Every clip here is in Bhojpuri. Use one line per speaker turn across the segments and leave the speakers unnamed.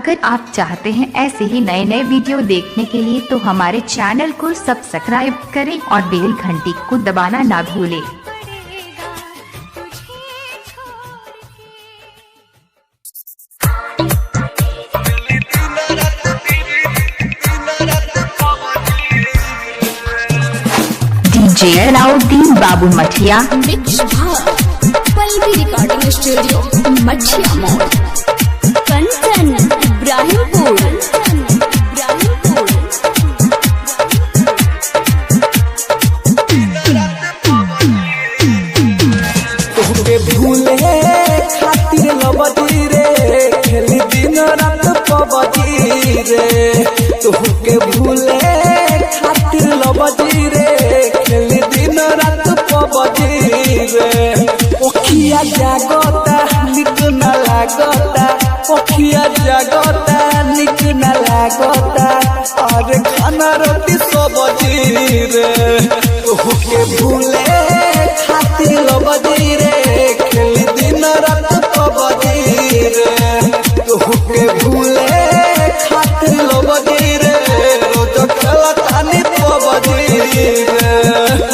अगर आप चाहते हैं ऐसे ही नए नए वीडियो देखने के लिए तो हमारे चैनल को सब्सक्राइब करें और बेल घंटी को दबाना ना भूलें। डीजे अलाउद्दीन बाबू मठिया
पल्लवी रिकॉर्डिंग स्टूडियो मठिया मोड़ कंचन इब्राहिमपुर।
तोहके भूले खातिर लबदी रे खेली दिन रात पबदी रे। तोहके भूले खातिर लबदी रे खेली दिन रात पबदी रे। ओखिया जागता निक न लागता, ओखिया जागता निक न लागता, और खाना रोटी सब्जी रे। तोहके भूले खातिर लबदी रे खेली दिन रात पबदी रे। तोहके भूले खातिर लबदी रे रोज खेलता नि पबदी रे।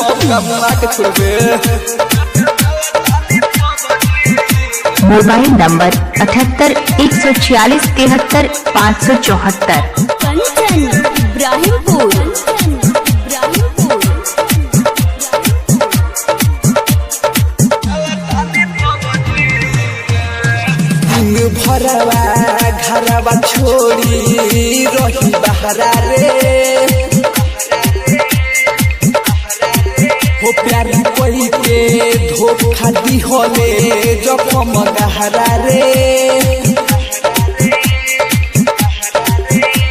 अब कमला के छोड़बे।
Mobile number 78 146 73 574।
कंचन इब्राहिमपुर।
दिन भरवा घरवा छोड़ी रही बहरा रे। हो प्यारी कोई के धोखा दी होले जखम गहरा रे।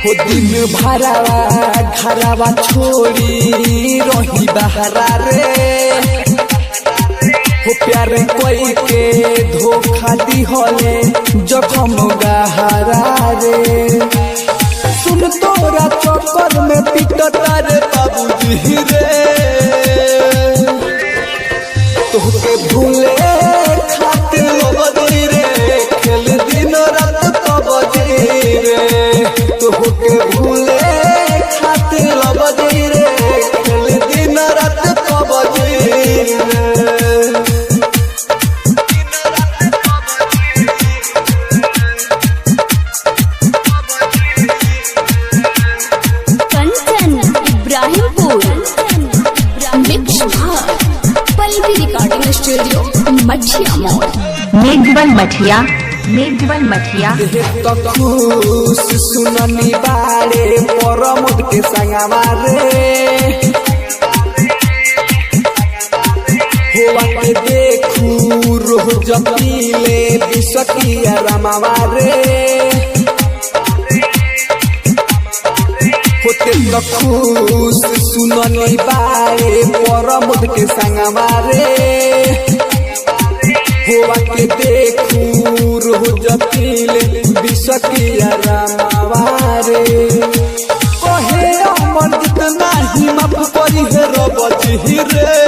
हो दिन भरवा घरवा छोड़ी रही बहरा रे। हो प्यार कोई के धोखा दी होले जखम गहरा रे। सुन तोरा चक्कर में पिटता रे बाबूजी रे। तोहके भूले खातिर लबदी रे खेल दिन रात पबदी रे। तोहके भूले खातिर लबदी रे खेल दिन रात पबदी रे।
कंचन इब्राहिमपुर। पल्लवी रिकॉर्डिंग स्टूडियो मठिया मोड़।
मेघवल मठिया
खुश सुननी बारे परमोद के संगवा रे। होवा के देखू रोह जपीले विश्वकिया रमावा रे। होते तो खुश सुननी बारे परमोद के संगवा रे। होवा के देखू रोह जपीले विश्वकिया रमावा रे। कहे अमर जितना ही माफ करी है रबजी रे।